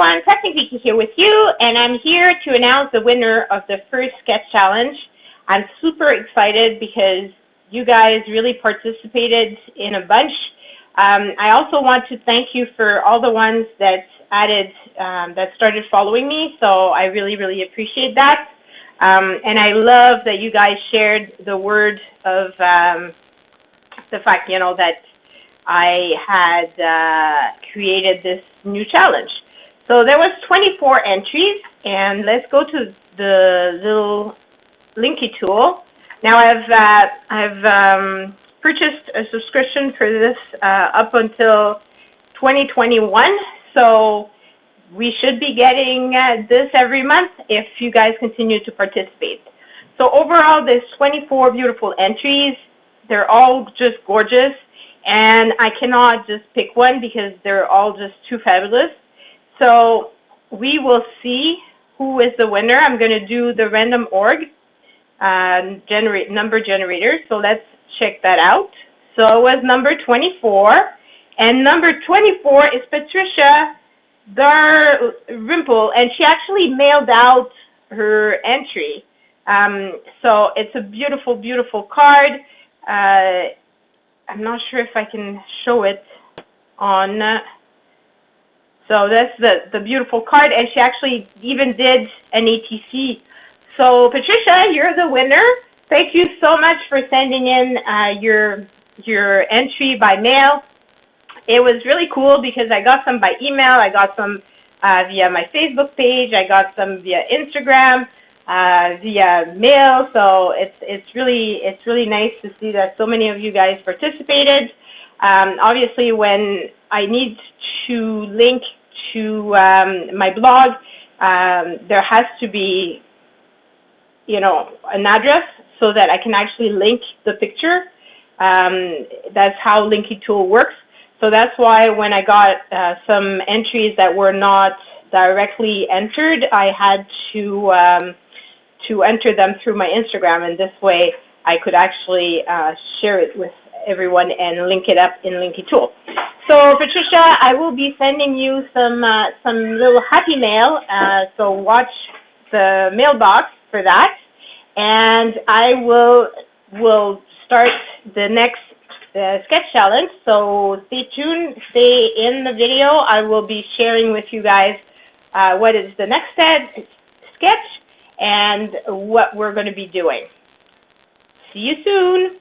everyone, Crafting Vicky here with you, and I'm here to announce the winner of the first sketch challenge. I'm super excited because you guys really participated in a bunch. I also want to thank you for all the ones that that started following me, so I really, really appreciate that. And I love that you guys shared the word of the fact, you know, that I had created this new challenge. So there was 24 entries, and let's go to the little linky tool. Now I've purchased a subscription for this up until 2021, so we should be getting this every month if you guys continue to participate. So overall, there's 24 beautiful entries. They're all just gorgeous, and I cannot just pick one because they're all just too fabulous. So we will see who is the winner. I'm going to do the random org number generator. So let's check that out. So it was number 24, and number 24 is Patricia Dalrymple, and she actually mailed out her entry. So it's a beautiful, beautiful card. I'm not sure if I can show it on. So that's the beautiful card, and she actually even did an ATC. So Patricia, you're the winner. Thank you so much for sending in your entry by mail. It was really cool because I got some by email, I got some via my Facebook page, I got some via Instagram, via mail. So it's really nice to see that so many of you guys participated. Obviously, when I need to link to my blog, there has to be, you know, an address so that I can actually link the picture. That's how Linky Tool works. So that's why when I got some entries that were not directly entered, I had to enter them through my Instagram, and this way I could actually share it with everyone and link it up in Linky Tool. So Patricia, I will be sending you some little happy mail. So watch the mailbox for that, and I will start the next sketch challenge. So stay tuned, stay in the video. I will be sharing with you guys what is the next sketch and what we're going to be doing. See you soon.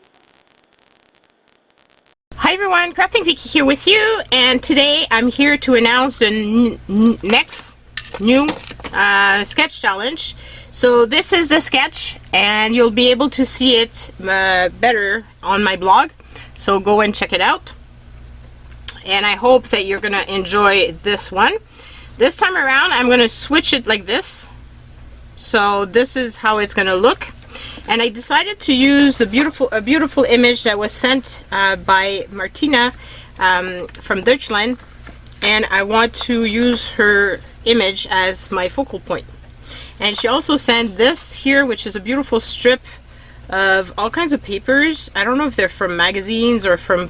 Hi everyone, Crafting Vicky here with you, and today I'm here to announce the next new sketch challenge. So this is the sketch, and you'll be able to see it better on my blog, so go and check it out. And I hope that you're gonna enjoy this one. This time around I'm gonna switch it like this, so this is how it's gonna look. And I decided to use a beautiful image that was sent by Martina from Deutschland, and I want to use her image as my focal point. And she also sent this here, which is a beautiful strip of all kinds of papers. I don't know if they're from magazines or from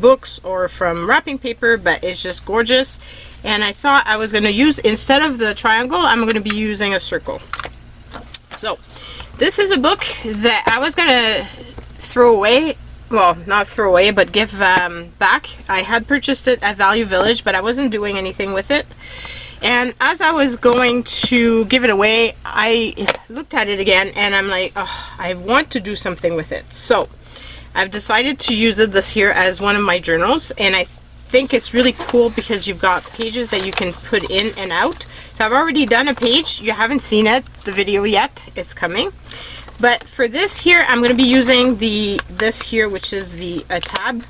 books or from wrapping paper, but it's just gorgeous. And I thought I was going to use, instead of the triangle, I'm going to be using a circle. So this is a book that I was going to throw away. Well, not throw away, but give back. I had purchased it at Value Village, but I wasn't doing anything with it. And as I was going to give it away, I looked at it again, and I'm like, oh, I want to do something with it. So I've decided to use it this year as one of my journals, and I think it's really cool because you've got pages that you can put in and out. So I've already done a page. You haven't seen it, the video yet. It's coming. But for this here, I'm going to be using this here, which is a tab.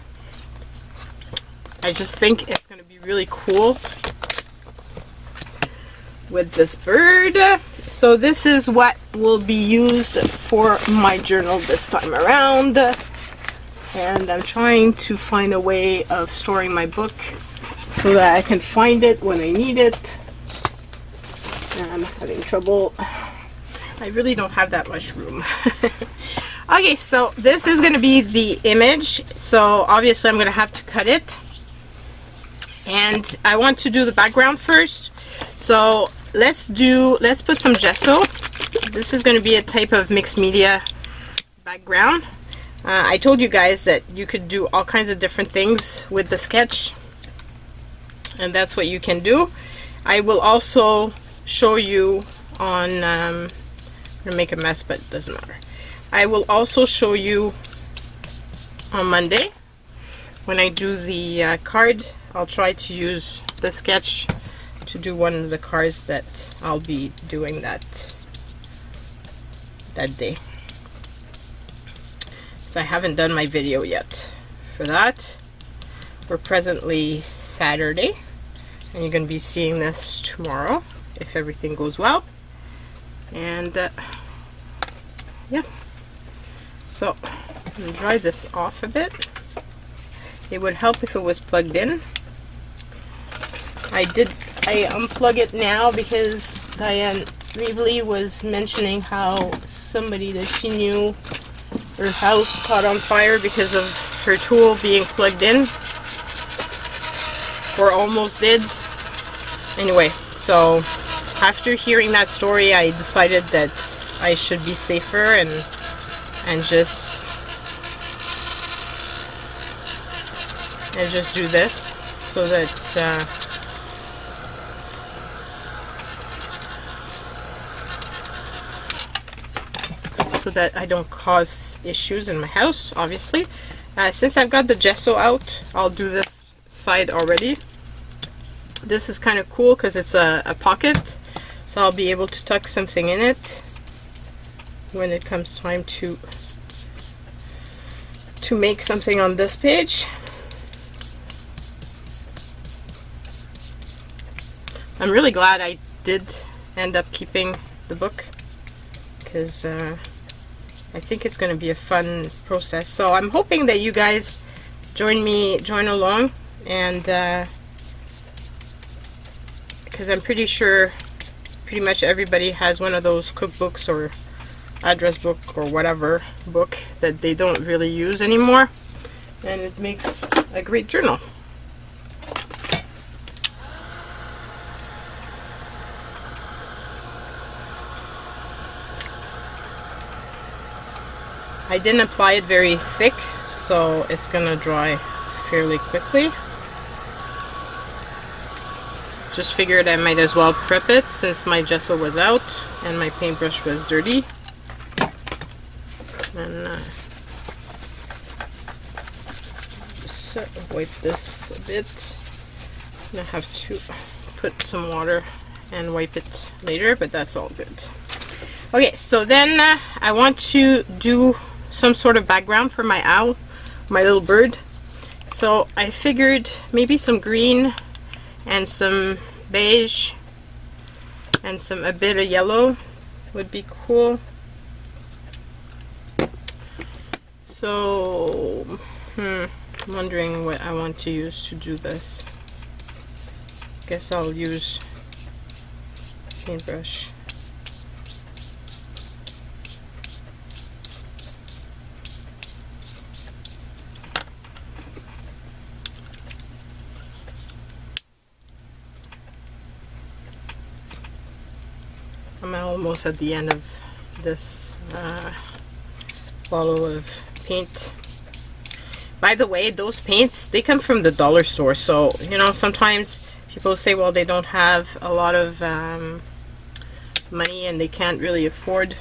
I just think it's going to be really cool with this bird. So this is what will be used for my journal this time around. And I'm trying to find a way of storing my book so that I can find it when I need it. I'm having trouble. I really don't have that much room. Okay, so this is going to be the image. So obviously I'm going to have to cut it. And I want to do the background first. So let's put some gesso. This is going to be a type of mixed media background. I told you guys that you could do all kinds of different things with the sketch, and that's what you can do. I will also show you on I'm gonna make a mess, but it doesn't matter. I will also show you on Monday when I do the card. I'll try to use the sketch to do one of the cards that I'll be doing that day. So I haven't done my video yet for that. We're presently Saturday, and you're going to be seeing this tomorrow if everything goes well. And yeah, so I'm going to dry this off a bit. It would help if it was plugged in. I unplug it now because Diane Reevely was mentioning how somebody that she knew, her house caught on fire because of her tool being plugged in, or almost did. Anyway, so after hearing that story, I decided that I should be safer and just do this so that I don't cause issues in my house, obviously. Since I've got the gesso out, I'll do this side already. This is kind of cool because it's a pocket, so I'll be able to tuck something in it when it comes time to make something on this page. I'm really glad I did end up keeping the book, because I think it's going to be a fun process. So I'm hoping that you guys join along, and because I'm pretty sure pretty much everybody has one of those cookbooks or address book or whatever book that they don't really use anymore, and it makes a great journal. I didn't apply it very thick, so it's gonna dry fairly quickly. Just figured I might as well prep it since my gesso was out and my paintbrush was dirty. And just wipe this a bit. I'm gonna have to put some water and wipe it later, but that's all good. Okay, so then I want to do some sort of background for my owl, my little bird. So I figured maybe some green and some beige and a bit of yellow would be cool. So I'm wondering what I want to use to do this. Guess I'll use paintbrush. I'm almost at the end of this bottle of paint. By the way, those paints, they come from the dollar store, so you know, sometimes people say, well, they don't have a lot of money and they can't really afford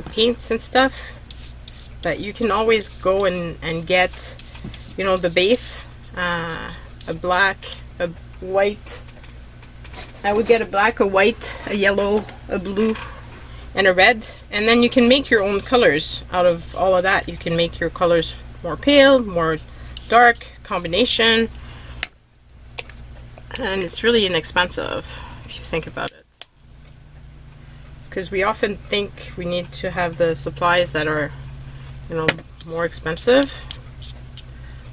paints and stuff, but you can always go and get, you know, the base, a black, a white. I would get a black, a white, a yellow, a blue, and a red, and then you can make your own colors out of all of that. You can make your colors more pale, more dark, combination, and it's really inexpensive if you think about it. It's because we often think we need to have the supplies that are, you know, more expensive.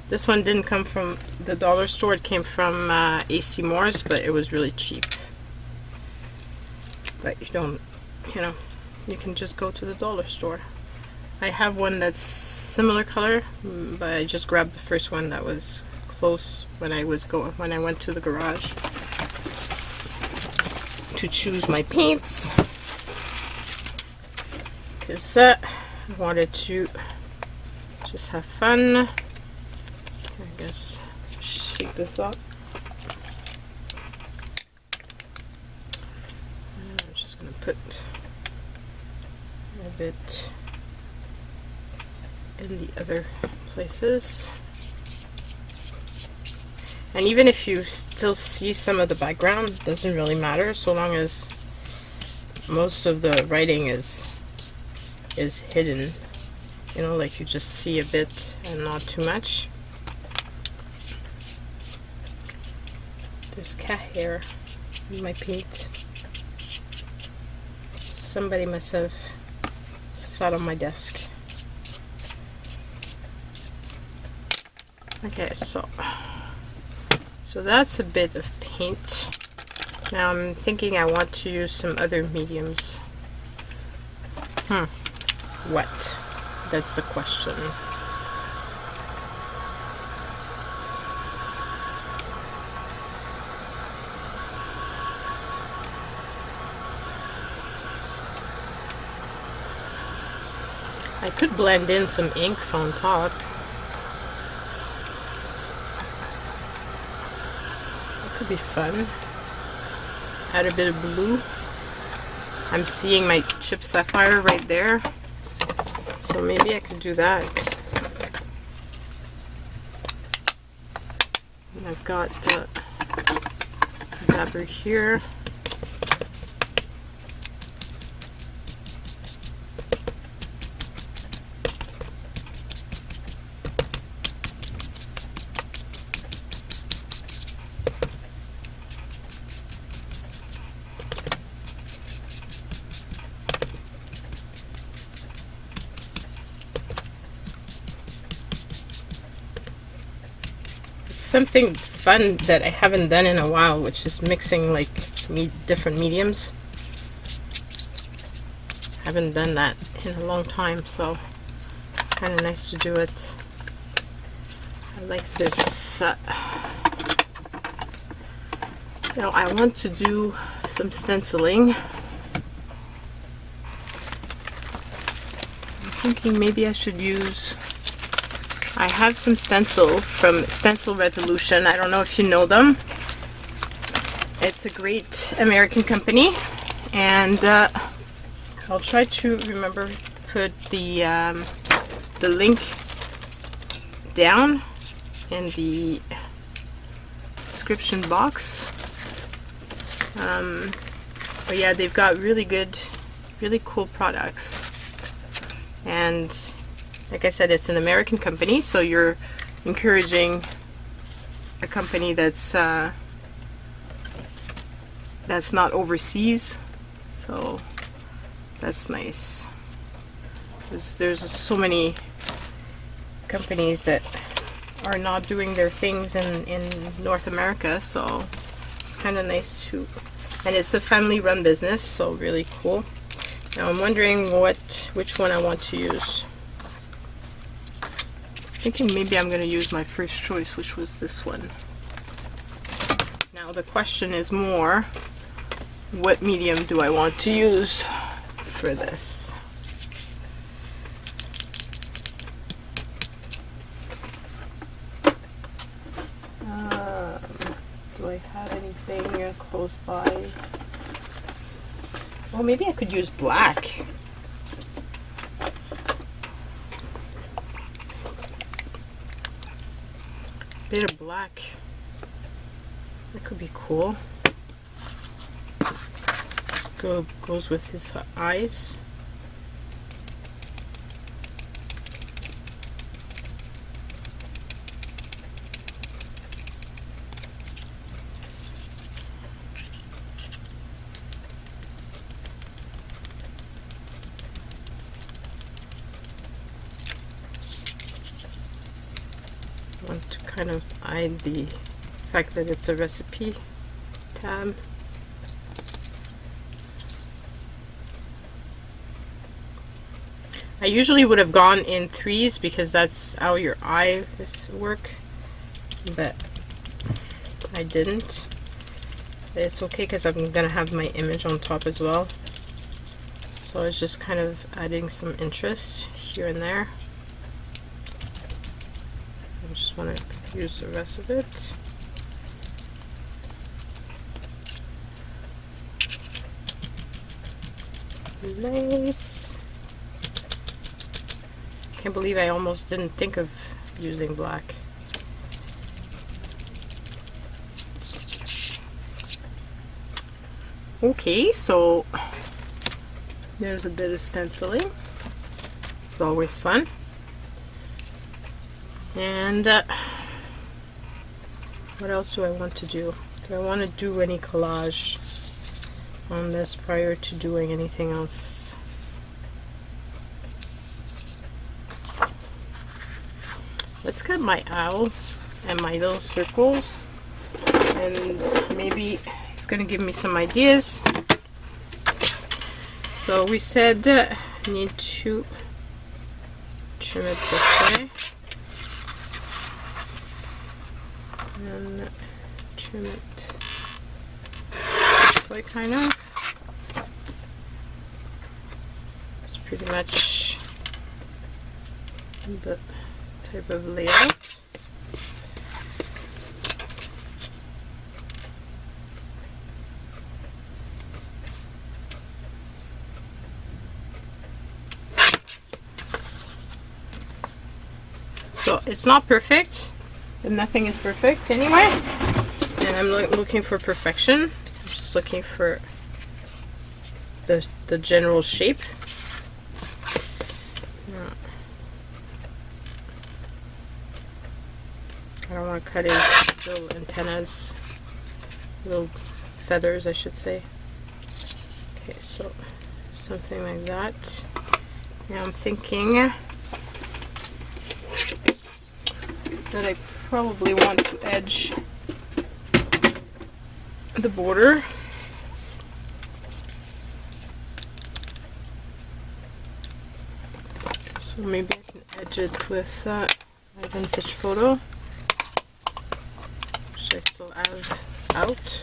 This one didn't come from the dollar store, it came from AC Moore's, but it was really cheap. But you don't, you know, you can just go to the dollar store. I have one that's similar color, but I just grabbed the first one that was close when I went to the garage to choose my paints, because I wanted to just have fun. I guess shake this up. I'm just gonna put a bit in the other places. And even if you still see some of the background, it doesn't really matter, so long as most of the writing is hidden. You know, like you just see a bit and not too much. There's cat hair in my paint. Somebody must have sat on my desk. Okay, so that's a bit of paint. Now I'm thinking I want to use some other mediums. What? That's the question. I could blend in some inks on top. Be fun. Add a bit of blue. I'm seeing my chip sapphire right there, so maybe I could do that. And I've got the dabber here. Something fun that I haven't done in a while, which is mixing like different mediums. I haven't done that in a long time, so it's kind of nice to do it. I like this. Now I want to do some stenciling. I'm thinking maybe I should use, I have some stencil from Stencil Revolution. I don't know if you know them. It's a great American company, and I'll try to remember to put the link down in the description box. But yeah, they've got really good, really cool products, and like I said, it's an American company, so you're encouraging a company that's not overseas, so that's nice. There's so many companies that are not doing their things in North America, so it's kind of nice too. And it's a family-run business, so really cool. Now I'm wondering which one I want to use. Thinking maybe I'm going to use my first choice, which was this one. Now the question is more, what medium do I want to use for this? Do I have anything close by? Well, maybe I could use black. Bit of black. That could be cool. Goes with his eyes. I want to kind of hide the fact that it's a recipe tab. I usually would have gone in 3s because that's how your eyes work, but I didn't. It's okay because I'm gonna have my image on top as well. So it's just kind of adding some interest here and there. I just want to use the rest of it. Nice. Can't believe I almost didn't think of using black. Okay, so there's a bit of stenciling. It's always fun. And what else do I want to do? Do I want to do any collage on this prior to doing anything else? Let's cut my owl and my little circles, and maybe it's gonna give me some ideas. So we said need to trim it this way and trim it this way, kind of. It's pretty much the type of layout. So it's not perfect, but nothing is perfect anyway, and I'm looking for perfection. I'm just looking for the general shape. I don't want to cut his little antennas, little feathers I should say. Okay, so something like that. Now I'm thinking that I probably want to edge the border. So maybe I can edge it with my vintage photo, which I still have out.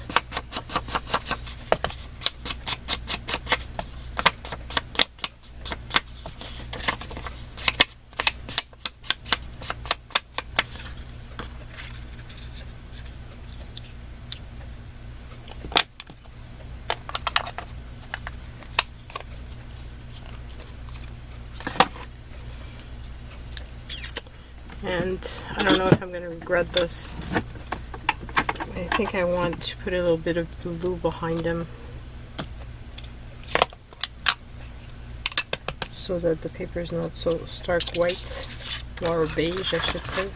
And I don't know if I'm going to regret this. I think I want to put a little bit of blue behind him so that the paper is not so stark white, or beige I should say.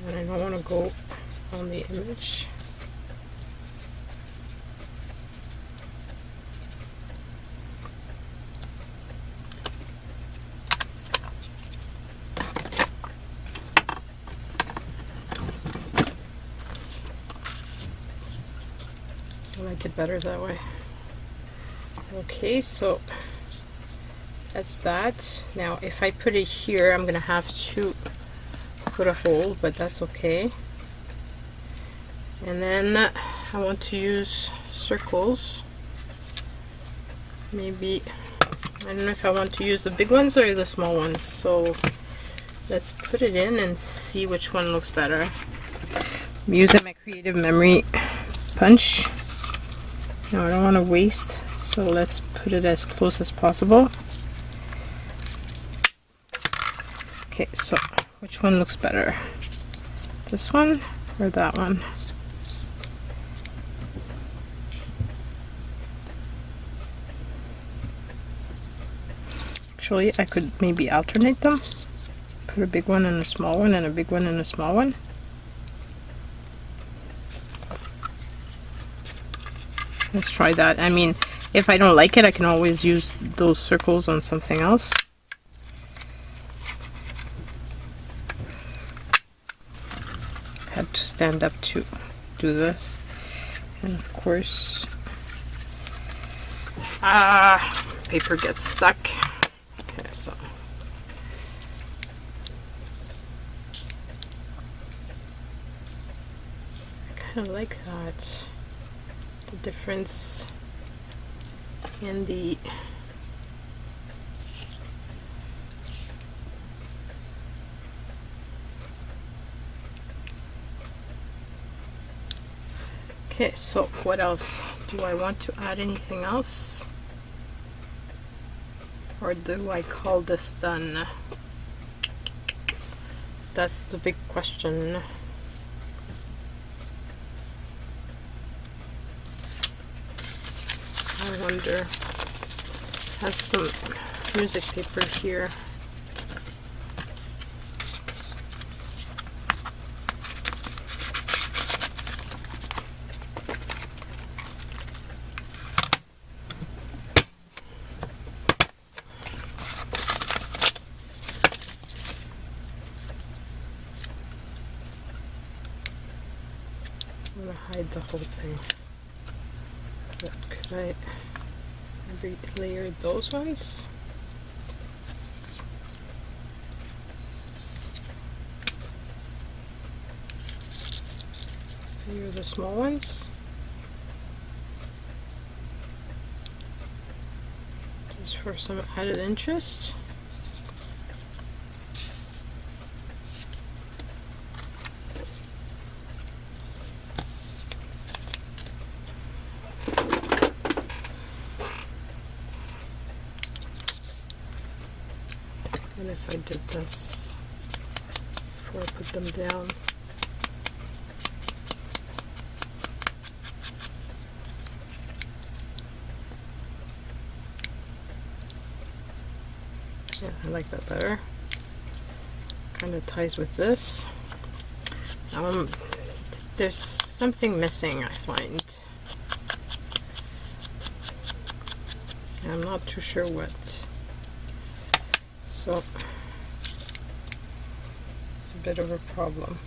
And I don't want to go on the image. I like it better that way. Okay, so that's that. Now if I put it here, I'm gonna have to put a hole, but that's okay. And then I want to use circles. Maybe, I don't know if I want to use the big ones or the small ones, so let's put it in and see which one looks better. I'm using my creative memory punch. Now I don't want to waste, so let's put it as close as possible. Okay, so which one looks better? This one or that one? Actually, I could maybe alternate them. Put a big one and a small one, and a big one and a small one. Let's try that. I mean, if I don't like it, I can always use those circles on something else. stand up to do this. And of course, paper gets stuck. Okay, so I kind of like that. The difference in the okay, so what else? Do I want to add anything else? Or do I call this done? That's the big question. I wonder. I have some music paper here. I'm gonna hide the whole thing. But could I re-layer those ones? Layer the small ones. Just for some added interest. And if I did this before I put them down, yeah, I like that better. Kind of ties with this. There's something missing, I find. I'm not too sure what. So it's a bit of a problem.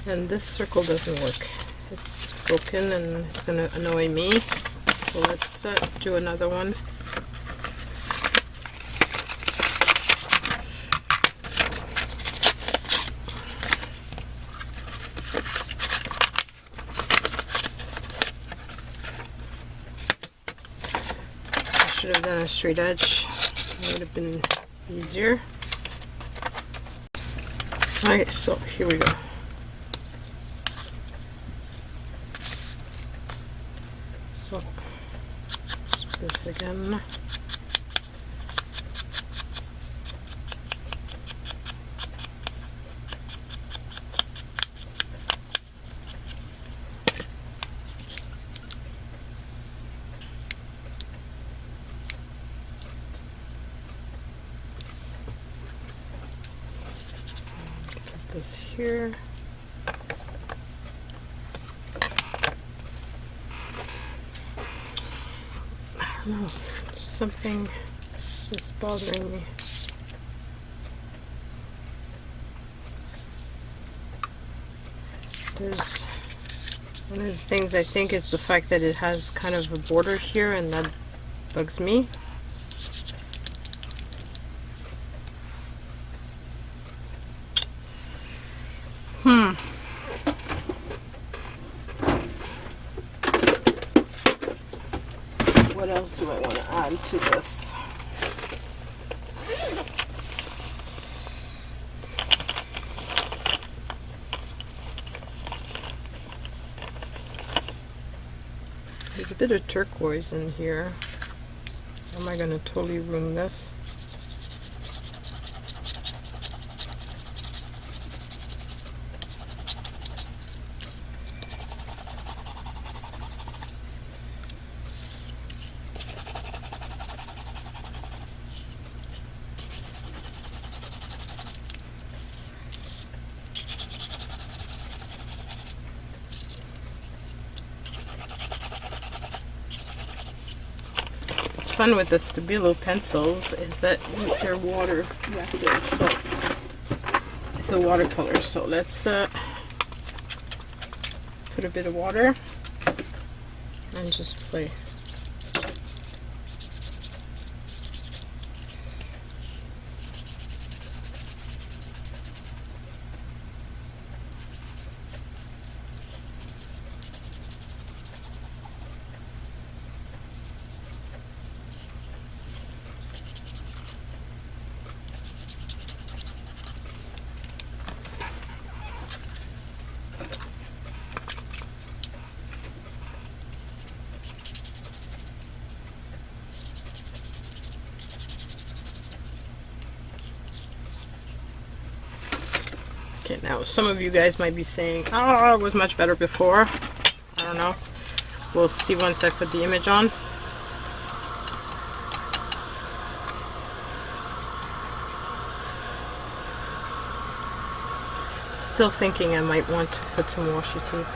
And this circle doesn't work. It's broken and it's going to annoy me. So let's do another one. I should have done a straight edge. It would have been easier. Alright, so here we go. So this again. This here. I don't know, something is bothering me. There's one of the things I think is the fact that it has kind of a border here, and that bugs me. What else do I want to add to this? There's a bit of turquoise in here. Am I going to totally ruin this? Fun with the Stabilo pencils is that they're water reactive, so it's a watercolor. So let's put a bit of water and just play. Okay, now some of you guys might be saying, oh, it was much better before. I don't know. We'll see once I put the image on. Still thinking I might want to put some washi tape.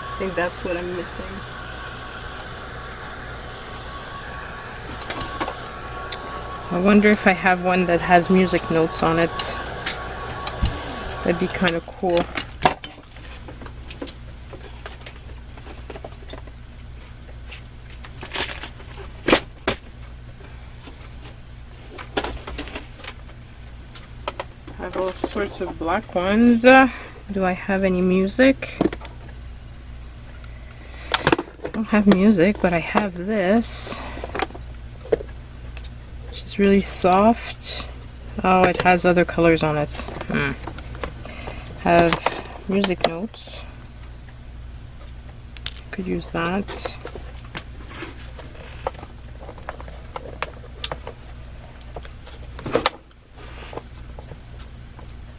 I think that's what I'm missing. I wonder if I have one that has music notes on it. That'd be kind of cool. I have all sorts of black ones. Do I have any music? I don't have music, but I have this. Really soft. Oh, it has other colors on it. Have music notes. Could use that.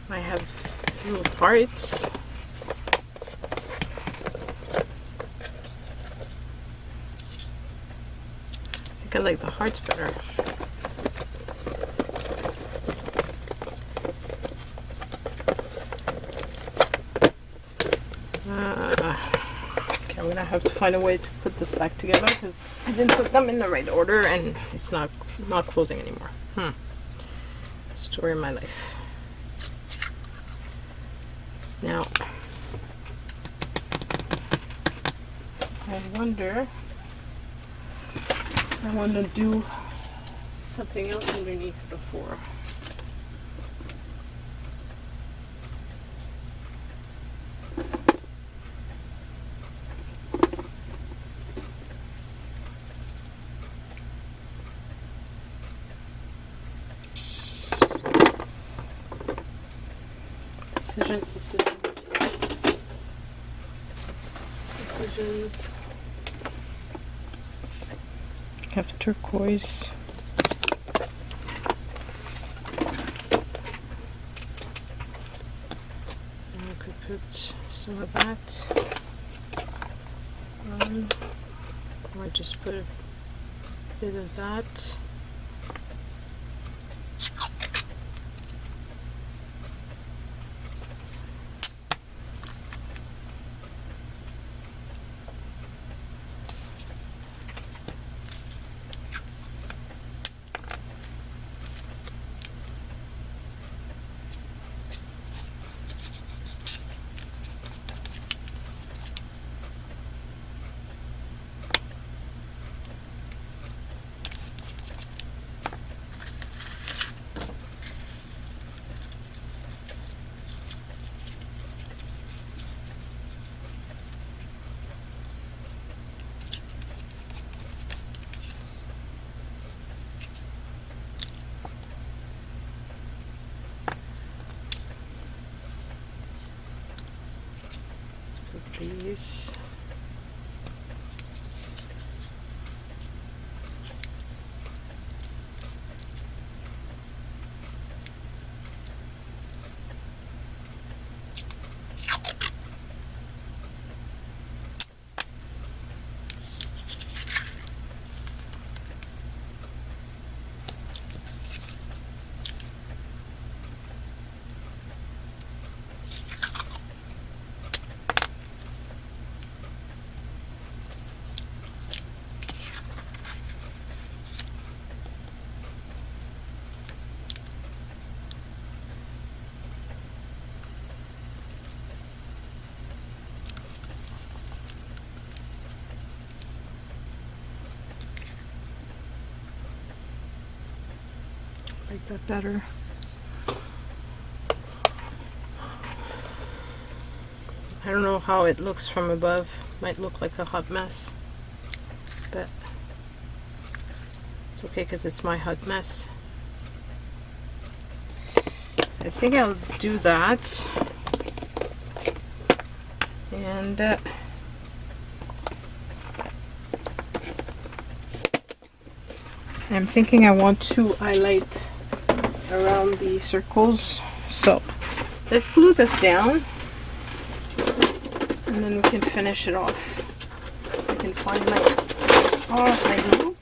I have little hearts. I think I like the hearts better. I have to find a way to put this back together because I didn't put them in the right order and it's not closing anymore. Story of my life. Now, I wonder if I want to do something else underneath before. Decisions. Have turquoise. And I could put some of that on, or just put a bit of that. These. like that better. I don't know how it looks from above. Might look like a hot mess, but it's okay because it's my hot mess. So I think I'll do that. And I'm thinking I want to highlight around the circles. So let's glue this down and then we can finish it off. I can find my glue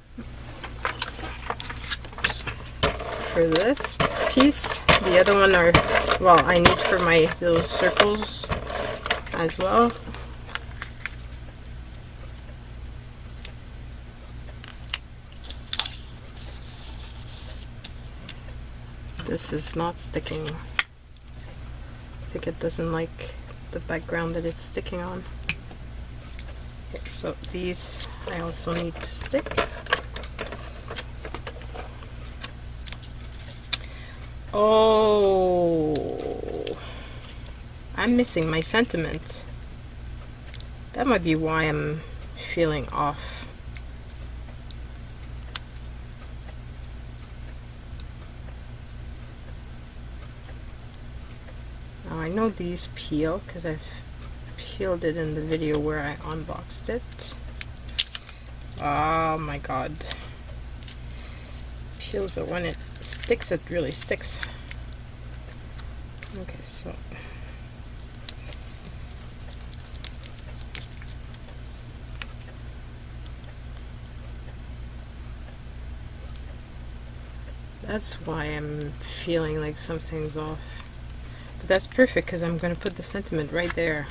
for this piece. The other one are, well, I need for my little circles as well. This is not sticking. I think it doesn't like the background that it's sticking on. Okay, so these I also need to stick. Oh, I'm missing my sentiment. That might be why I'm feeling off. Now I know these peel because I've peeled it in the video where I unboxed it. Oh my god. Peels, but when it sticks, it really sticks. Okay, so that's why I'm feeling like something's off. But that's perfect because I'm going to put the sentiment right there.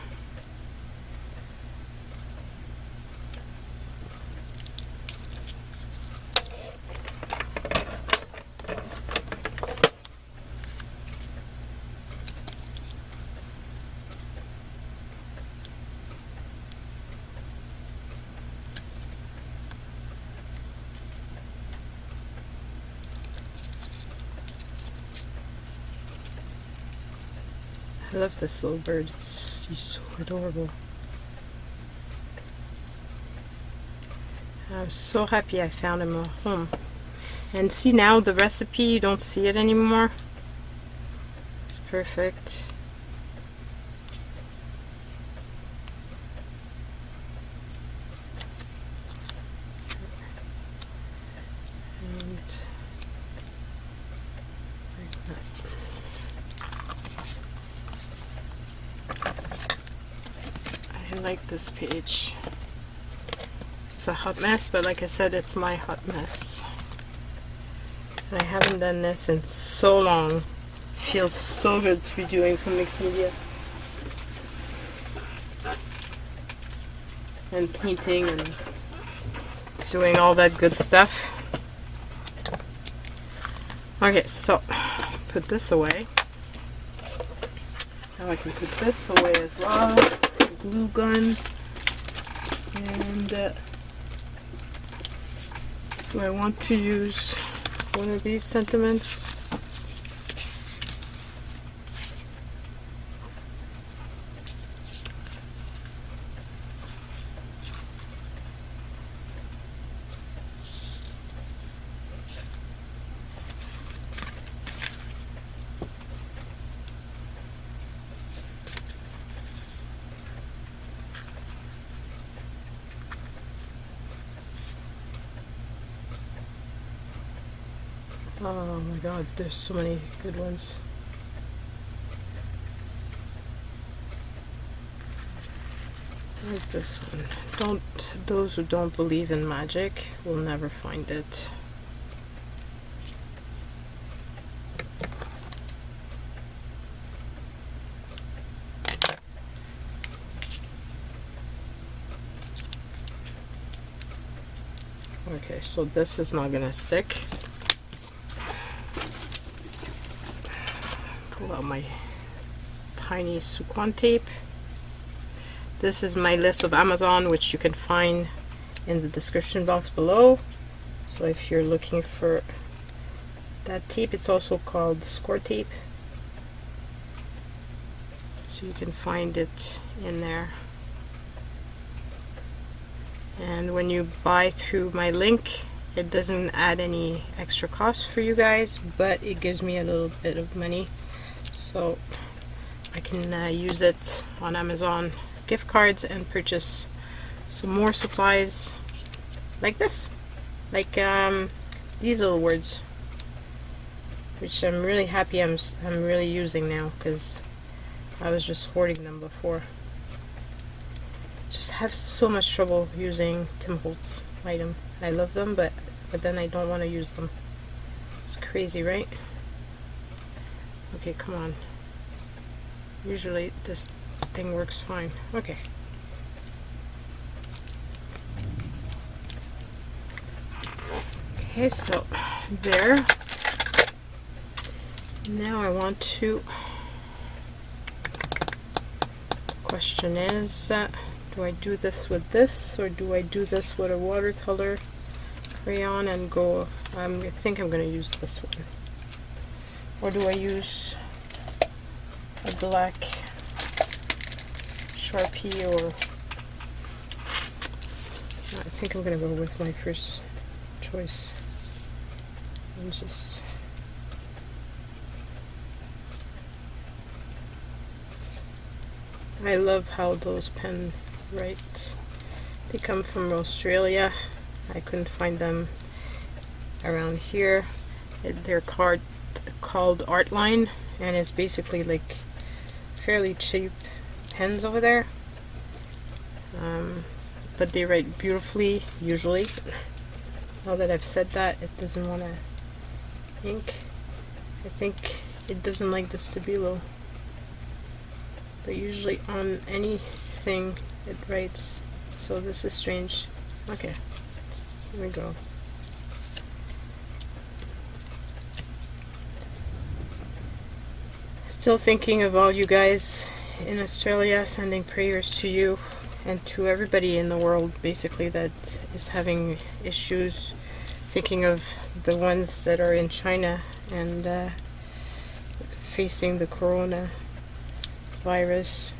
I love this little bird. He's so adorable. I'm so happy I found him a home. And see, now the recipe, you don't see it anymore. It's perfect. And like that. I like this page. It's a hot mess, but like I said, it's my hot mess. And I haven't done this in so long. Feels so good to be doing some mixed media. And painting and doing all that good stuff. Okay, so put this away. Now I can put this away as well. Glue gun. And do I want to use one of these sentiments? Oh my god, there's so many good ones. Like this one. Those who don't believe in magic will never find it. Okay, so this is not gonna stick. Pull out my tiny Suquan tape. This is my list of Amazon, which you can find in the description box below. So if you're looking for that tape. It's also called score tape, so you can find it in there. And when you buy through my link, it doesn't add any extra cost for you guys, but it gives me a little bit of money, so I can use it on Amazon gift cards and purchase some more supplies like this, like these little words, which I'm really happy I'm really using now, because I was just hoarding them before. Just have so much trouble using Tim Holtz item. I love them, but then I don't want to use them. It's crazy, right? Okay, come on. Usually this thing works fine. Okay. Okay, so there. Now I want to, question is, do I do this with this, or do I do this with a watercolor crayon and go, I think I'm going to use this one. Or do I use a black Sharpie, or I think I'm going to go with my first choice. And just I love how those pens write. They come from Australia. I couldn't find them around here. They're called Artline, and it's basically like fairly cheap pens over there. But they write beautifully, usually. Now that I've said that, it doesn't want to ink. I think it doesn't like the Stabilo. But usually on anything it writes, so this is strange. Okay, here we go. Still thinking of all you guys in Australia, sending prayers to you and to everybody in the world basically that is having issues. Thinking of the ones that are in China and facing the corona virus.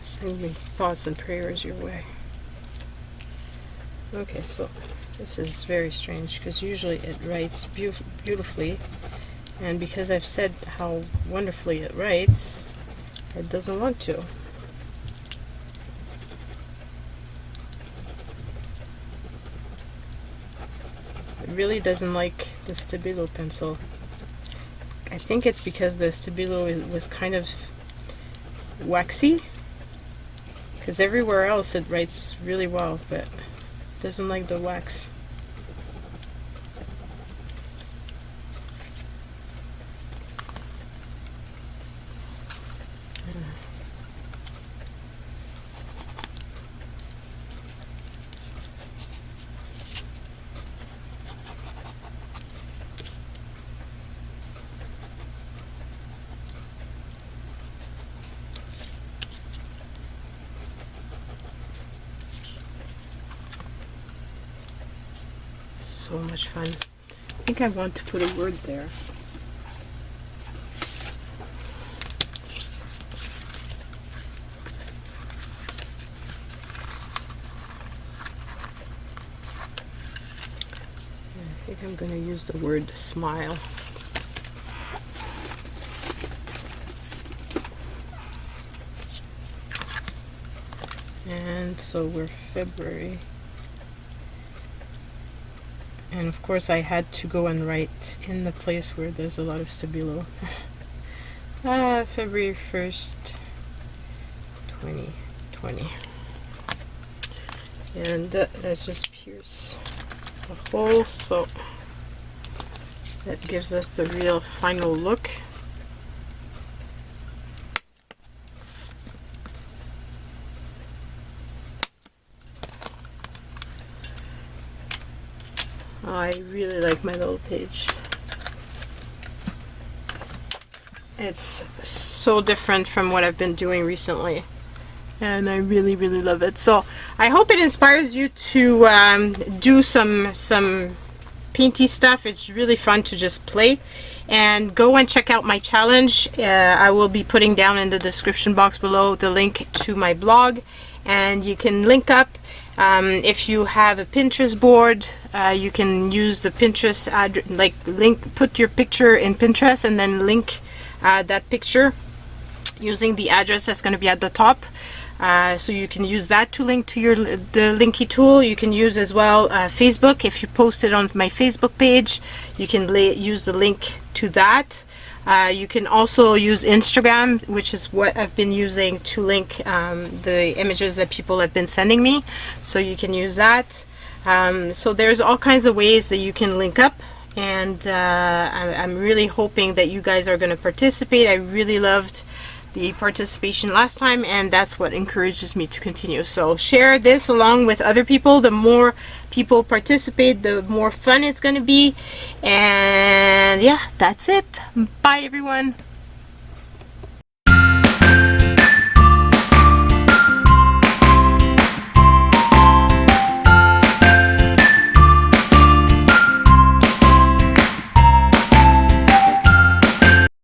Sending thoughts and prayers your way. Okay, so this is very strange because usually it writes beautifully, and because I've said how wonderfully it writes, it doesn't want to. It really doesn't like the Stabilo pencil. I think it's because the Stabilo was kind of waxy, because everywhere else it writes really well, but it doesn't like the wax. So much fun. I think I want to put a word there. I think I'm going to use the word smile. And so we're February. And of course I had to go and write in the place where there's a lot of Stabilo. February 1st, 2020. And let's just pierce the hole so that gives us the real final look. I really like my little page. It's so different from what I've been doing recently, and I really love it. So I hope it inspires you to do some painty stuff. It's really fun to just play. And go and check out my challenge. I will be putting down in the description box below the link to my blog, and you can link up. If you have a Pinterest board, you can use the Pinterest put your picture in Pinterest and then link that picture using the address that's going to be at the top. So you can use that to link to the linky tool. You can use as well Facebook. If you post it on my Facebook page, you can use the link to that. You can also use Instagram, which is what I've been using to link the images that people have been sending me. So you can use that. So there's all kinds of ways that you can link up, and I'm really hoping that you guys are going to participate. I really loved the participation last time, and that's what encourages me to continue. So share this along with other people. The more people participate, the more fun it's going to be. And yeah, that's it. Bye everyone.